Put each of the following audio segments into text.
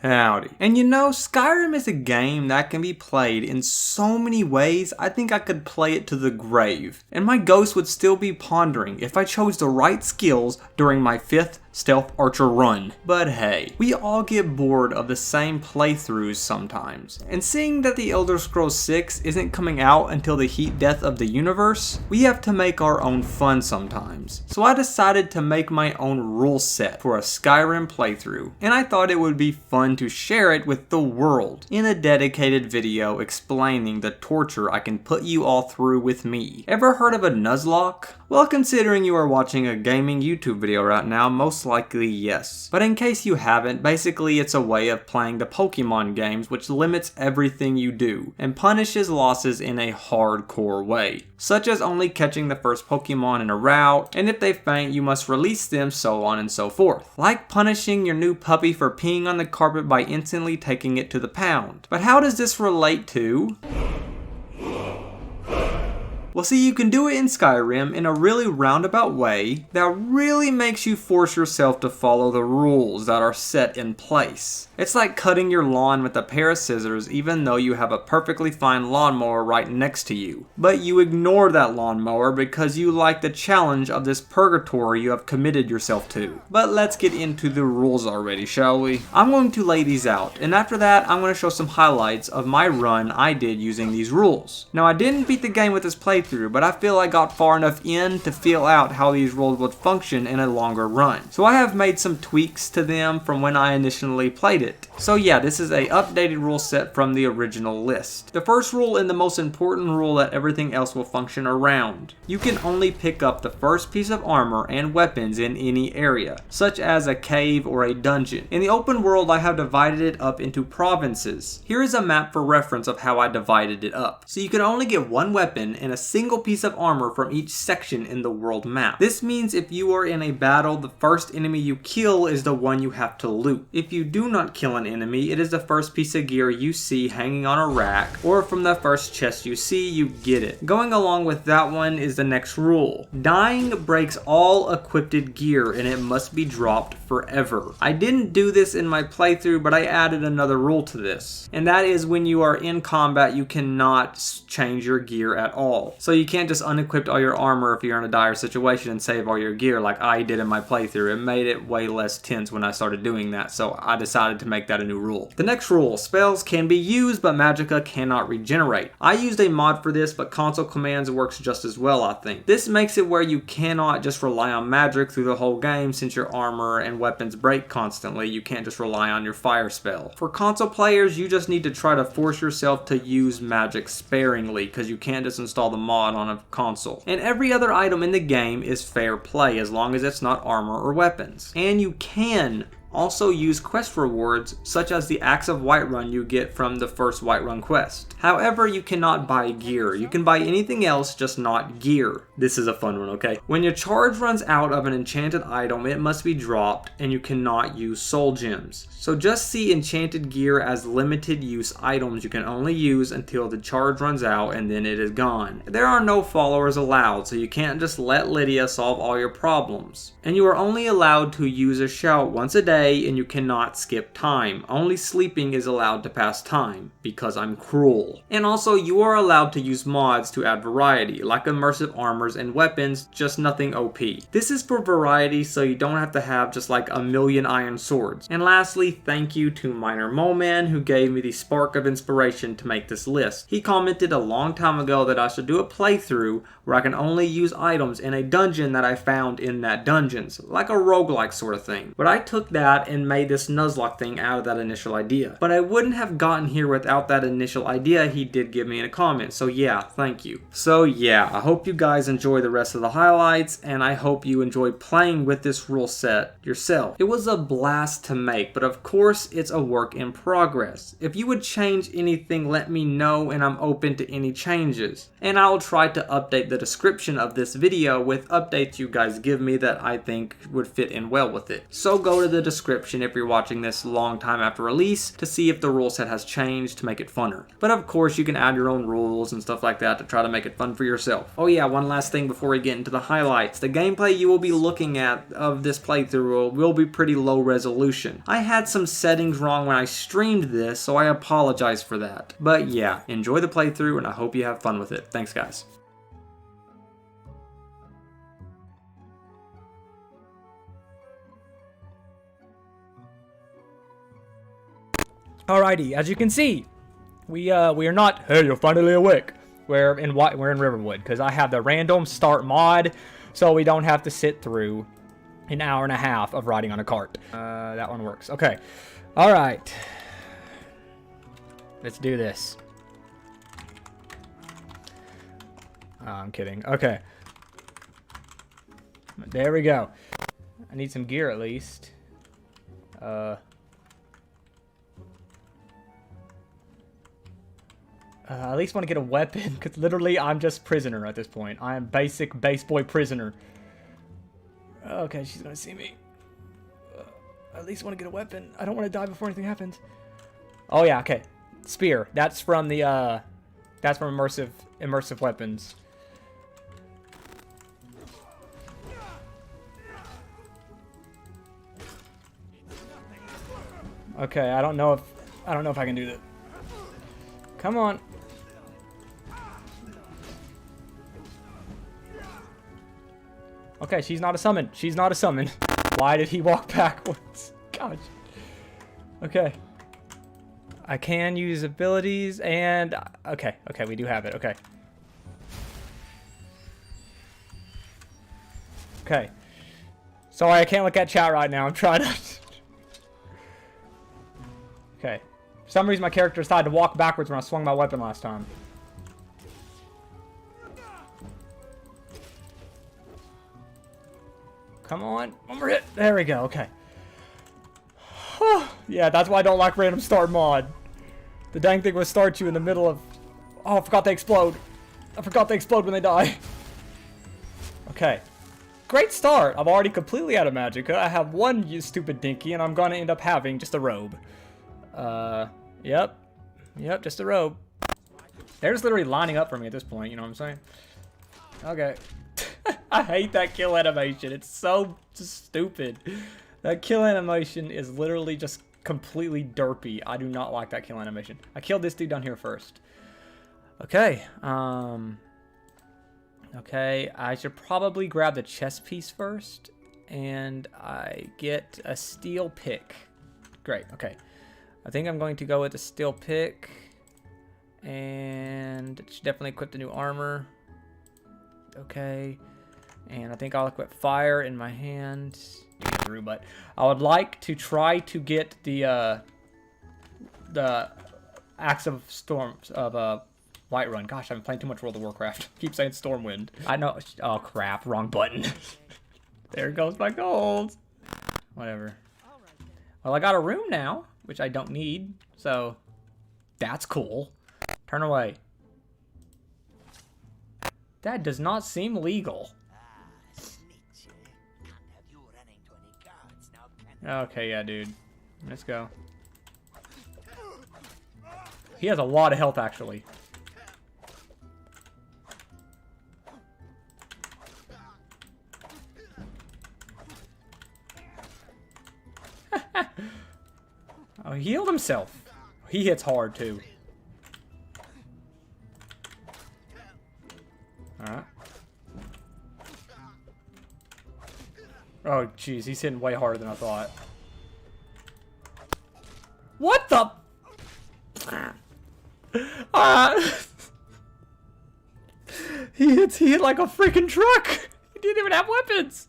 Howdy. And you know, Skyrim is a game that can be played in so many ways, I think I could play it to the grave. And my ghost would still be pondering if I chose the right skills during my 5th stealth archer run. But hey, we all get bored of the same playthroughs sometimes. And seeing that the Elder Scrolls 6 isn't coming out until the heat death of the universe, we have to make our own fun sometimes. So I decided to make my own rule set for a Skyrim playthrough, and I thought it would be fun to share it with the world in a dedicated video explaining the torture I can put you all through with me. Ever heard of a Nuzlocke? Well, considering you are watching a gaming YouTube video right now, most likely yes. But in case you haven't, basically it's a way of playing the Pokemon games which limits everything you do and punishes losses in a hardcore way, such as only catching the first Pokemon in a route, and if they faint you must release them, so on and so forth. Like punishing your new puppy for peeing on the carpet by instantly taking it to the pound. But how does this relate to... Well, see, you can do it in Skyrim in a really roundabout way that really makes you force yourself to follow the rules that are set in place. It's like cutting your lawn with a pair of scissors even though you have a perfectly fine lawnmower right next to you. But you ignore that lawnmower because you like the challenge of this purgatory you have committed yourself to. But let's get into the rules already, shall we? I'm going to lay these out, and after that I'm going to show some highlights of my run I did using these rules. Now, I didn't beat the game with this playthrough, but I feel I got far enough in to feel out how these rules would function in a longer run. So I have made some tweaks to them from when I initially played it. So yeah, this is a updated rule set from the original list. The first rule and the most important rule that everything else will function around. You can only pick up the first piece of armor and weapons in any area, such as a cave or a dungeon. In the open world, I have divided it up into provinces. Here is a map for reference of how I divided it up. So you can only get one weapon and a single piece of armor from each section in the world map. This means if you are in a battle, the first enemy you kill is the one you have to loot. If you do not kill an enemy, it is the first piece of gear you see hanging on a rack, or from the first chest you see, you get it. Going along with that one is the next rule. Dying breaks all equipped gear and it must be dropped forever. I didn't do this in my playthrough, but I added another rule to this, and that is when you are in combat you cannot change your gear at all. So you can't just unequip all your armor if you're in a dire situation and save all your gear like I did in my playthrough. It made it way less tense when I started doing that, so I decided to make that a new rule. The next rule, spells can be used but magicka cannot regenerate. I used a mod for this, but console commands works just as well, I think. This makes it where you cannot just rely on magic through the whole game since your armor and weapons break constantly. You can't just rely on your fire spell. For console players, you just need to try to force yourself to use magic sparingly because you can't just install the mod on a console. And every other item in the game is fair play as long as it's not armor or weapons. And you can also use quest rewards such as the Axe of Whiterun you get from the first Whiterun quest. However, you cannot buy gear. You can buy anything else, just not gear. This is a fun one, okay? When your charge runs out of an enchanted item, it must be dropped and you cannot use soul gems. So just see enchanted gear as limited use items you can only use until the charge runs out and then it is gone. There are no followers allowed, so you can't just let Lydia solve all your problems. And you are only allowed to use a shout once a day, and you cannot skip time. Only sleeping is allowed to pass time, because I'm cruel. And also, you are allowed to use mods to add variety, like immersive armors and weapons, just nothing OP. This is for variety, so you don't have to have just like a million iron swords. And lastly, thank you to Minor Moman, who gave me the spark of inspiration to make this list. He commented a long time ago that I should do a playthrough where I can only use items in a dungeon that I found in that dungeon, like a roguelike sort of thing. But I took that and made this Nuzlocke thing out of that initial idea. But I wouldn't have gotten here without that initial idea he did give me in a comment, so yeah, thank you. So yeah, I hope you guys enjoy the rest of the highlights, and I hope you enjoy playing with this rule set yourself. It was a blast to make, but of course it's a work in progress. If you would change anything, let me know, and I'm open to any changes. And I'll try to update the description of this video with updates you guys give me that I think would fit in well with it. So go to the description description if you're watching this a long time after release to see if the rule set has changed to make it funner. But of course, you can add your own rules and stuff like that to try to make it fun for yourself. Oh yeah, one last thing before we get into the highlights. The gameplay you will be looking at of this playthrough will be pretty low resolution. I had some settings wrong when I streamed this, so I apologize for that. But yeah, enjoy the playthrough and I hope you have fun with it. Thanks guys. Alrighty, as you can see, we are not. Hey, you're finally awake. We're in Riverwood because I have the random start mod, so we don't have to sit through an hour and a half of riding on a cart. That one works. Okay, all right. Let's do this. Oh, I'm kidding. Okay, there we go. I need some gear at least. I at least want to get a weapon, because literally I'm just prisoner at this point. I am basic base boy prisoner. Okay, she's going to see me. I at least want to get a weapon. I don't want to die before anything happens. Oh yeah, okay. Spear. That's from the, that's from immersive weapons. Okay, I don't know if I can do that. Come on. Okay, she's not a summon. She's not a summon. Why did he walk backwards? Gosh. Okay. I can use abilities and... Okay, we do have it. Okay. Okay. Sorry, I can't look at chat right now. I'm trying to... Okay. For some reason, my character decided to walk backwards when I swung my weapon last time. Come on. One more hit. There we go. Okay. Yeah, that's why I don't like random start mod. The dang thing will start you in the middle of... Oh, I forgot they explode. I forgot they explode when they die. Okay. Great start. I'm already completely out of magicka. I have one stupid dinky, and I'm going to end up having just a robe. Yep. Yep, just a robe. They're just literally lining up for me at this point, you know what I'm saying? Okay. I hate that kill animation. It's so stupid. That kill animation is literally just completely derpy. I do not like that kill animation. I killed this dude down here first. Okay. Okay, I should probably grab the chest piece first. And I get a steel pick. Great, okay. I think I'm going to go with the steel pick. And it should definitely equip the new armor. Okay. And I think I'll equip fire in my hand. Through, but I would like to try to get the Axe of Storms of Whiterun. Gosh, I've been playing too much World of Warcraft. Keep saying Stormwind. I know. Oh crap! Wrong button. There goes my gold. Whatever. Well, I got a room now, which I don't need, so that's cool. Turn away. That does not seem legal. Okay, yeah, dude. Let's go. He has a lot of health, actually. Oh, he healed himself. He hits hard, too. Alright. Oh, jeez, he's hitting way harder than I thought. What the? He hit like a freaking truck. He didn't even have weapons.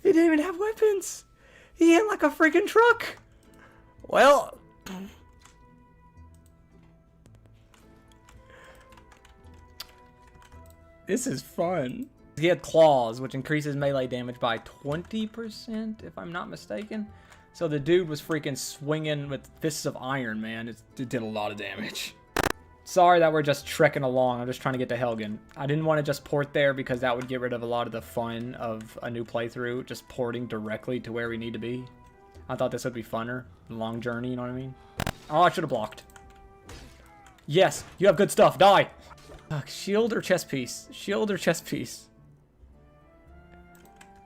He didn't even have weapons. He hit like a freaking truck. Well. This is fun. He had claws, which increases melee damage by 20%, if I'm not mistaken. So the dude was freaking swinging with fists of iron, man. It did a lot of damage. Sorry that we're just trekking along. I'm just trying to get to Helgen. I didn't want to just port there because that would get rid of a lot of the fun of a new playthrough. Just porting directly to where we need to be. I thought this would be funner. A long journey, you know what I mean? Oh, I should have blocked. Yes, you have good stuff. Die. Shield or chest piece? Shield or chest piece?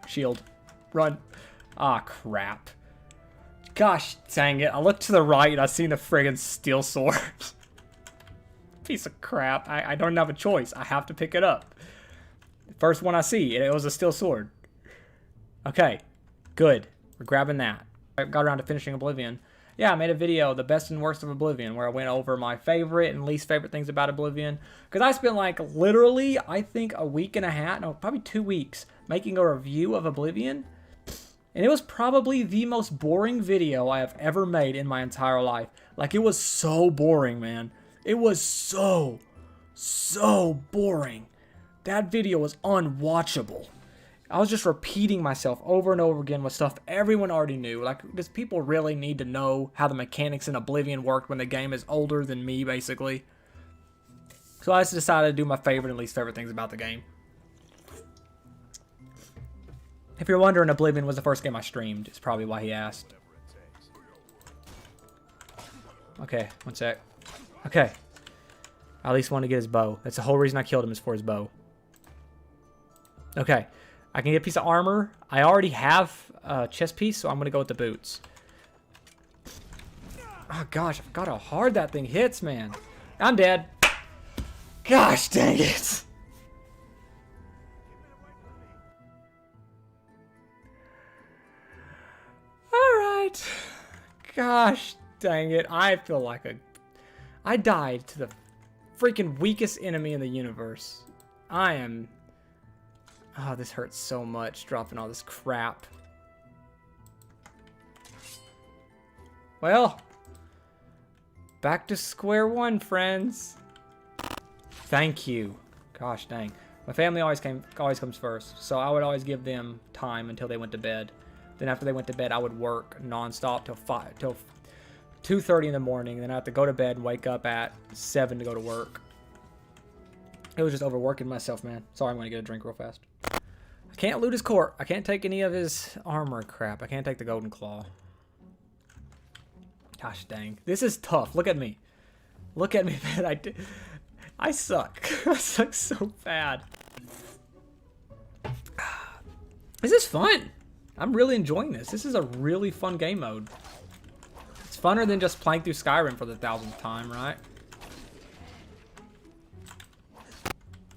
Shield. Run. Ah, crap. Gosh dang it. I looked to the right and I seen the friggin' steel sword. Piece of crap. I don't have a choice. I have to pick it up. First one I see, and it was a steel sword. Okay. Good. We're grabbing that. I got around to finishing Oblivion. Yeah, I made a video, the best and worst of Oblivion, where I went over my favorite and least favorite things about Oblivion. Because I spent like literally, I think a week and a half, no, probably 2 weeks, making a review of Oblivion. And it was probably the most boring video I have ever made in my entire life. Like, it was so boring, man. It was so boring. That video was unwatchable. I was just repeating myself over and over again with stuff everyone already knew. Like, does people really need to know how the mechanics in Oblivion worked when the game is older than me, basically? So I just decided to do my favorite and least favorite things about the game. If you're wondering, Oblivion was the first game I streamed. It's probably why he asked. Okay, one sec. Okay. I at least want to get his bow. That's the whole reason I killed him, is for his bow. Okay. I can get a piece of armor. I already have a chest piece, so I'm going to go with the boots. Oh, gosh. I forgot how hard that thing hits, man. I'm dead. Gosh, dang it. Alright. Gosh, dang it. I feel like I died to the freaking weakest enemy in the universe. I am... Oh, this hurts so much, dropping all this crap. Well, back to square one, friends. Thank you. Gosh dang. My family always comes first, so I would always give them time until they went to bed. Then after they went to bed, I would work nonstop till 2:30 in the morning. Then I have to go to bed and wake up at 7 to go to work. It was just overworking myself, man. Sorry, I'm going to get a drink real fast. I can't loot his court. I can't take any of his armor crap. I can't take the golden claw. Gosh dang. This is tough. Look at me. Look at me, man. I suck. I suck so bad. This is fun. I'm really enjoying this. This is a really fun game mode. It's funner than just playing through Skyrim for the 1000th time, right?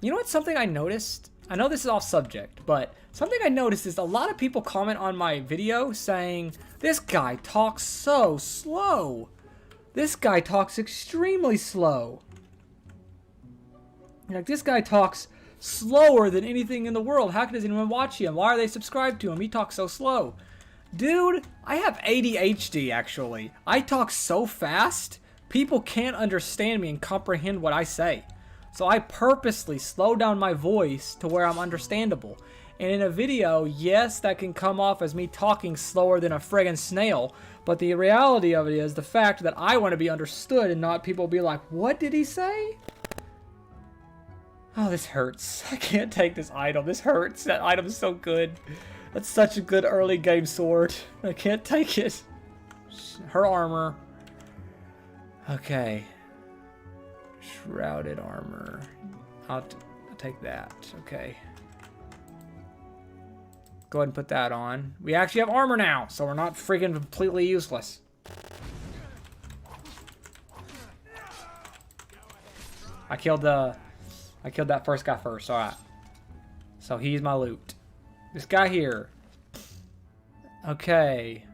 You know what's something I noticed? I know this is off subject, but something I noticed is a lot of people comment on my video saying, this guy talks so slow. This guy talks extremely slow. Like, this guy talks slower than anything in the world. How does anyone watch him? Why are they subscribed to him? He talks so slow. Dude, I have ADHD, actually. I talk so fast, people can't understand me and comprehend what I say. So I purposely slow down my voice to where I'm understandable. And in a video, yes, that can come off as me talking slower than a friggin' snail. But the reality of it is the fact that I want to be understood and not people be like, what did he say? Oh, this hurts. I can't take this item. This hurts. That item is so good. That's such a good early game sword. I can't take it. Her armor. Okay. Shrouded armor. I'll take that. Okay. Go ahead and put that on. We actually have armor now, so we're not freaking completely useless. I killed that first guy first. Alright. So he's my loot. This guy here. Okay.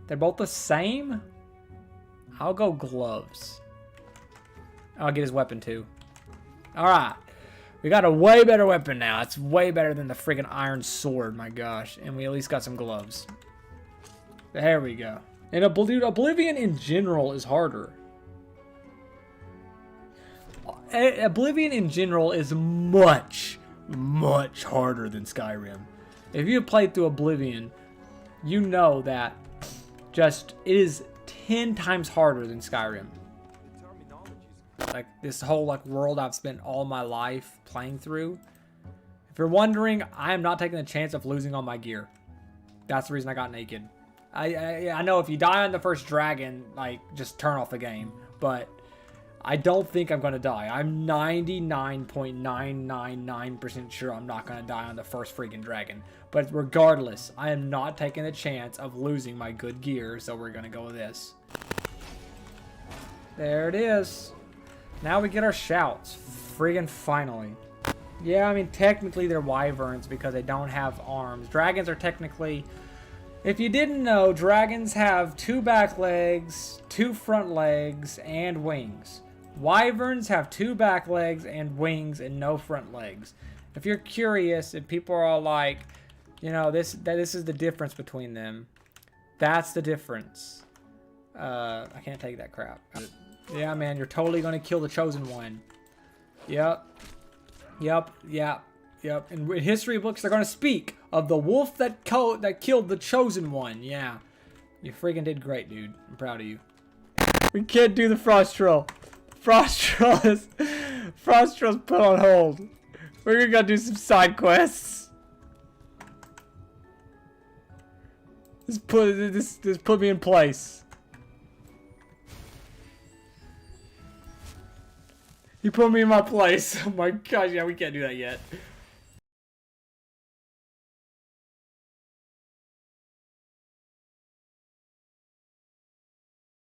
They're both the same? I'll go gloves. I'll get his weapon too. Alright. We got a way better weapon now. It's way better than the freaking iron sword, my gosh. And we at least got some gloves. There we go. And Oblivion in general is harder. Oblivion in general is much harder than Skyrim. If you have played through Oblivion, you know that just it is 10 times harder than Skyrim. like this whole like world I've spent all my life playing through. If you're wondering, I am not taking the chance of losing all my gear. That's the reason I got naked. I know if you die on the first dragon, like, just turn off the game. But I don't think I'm going to die. I'm 99.999% sure I'm not going to die on the first freaking dragon. But regardless, I am not taking the chance of losing my good gear. So we're going to go with this. There it is. Now we get our shouts. Friggin' finally. Yeah, I mean, technically they're wyverns because they don't have arms. Dragons are technically... If you didn't know, dragons have 2 back legs, 2 front legs, and wings. Wyverns have 2 back legs and wings and no front legs. If you're curious, if people are all like, you know, this is the difference between them. That's the difference. I can't take that crap. Yeah, man, you're totally gonna kill the chosen one. Yep. In history books, they're gonna speak of the wolf that killed the chosen one. Yeah, you freaking did great, dude. I'm proud of you. We can't do the frost troll. Frost trill's put on hold. We're gonna go do some side quests. Just put me in place. He put me in my place. Oh my gosh, yeah, we can't do that yet.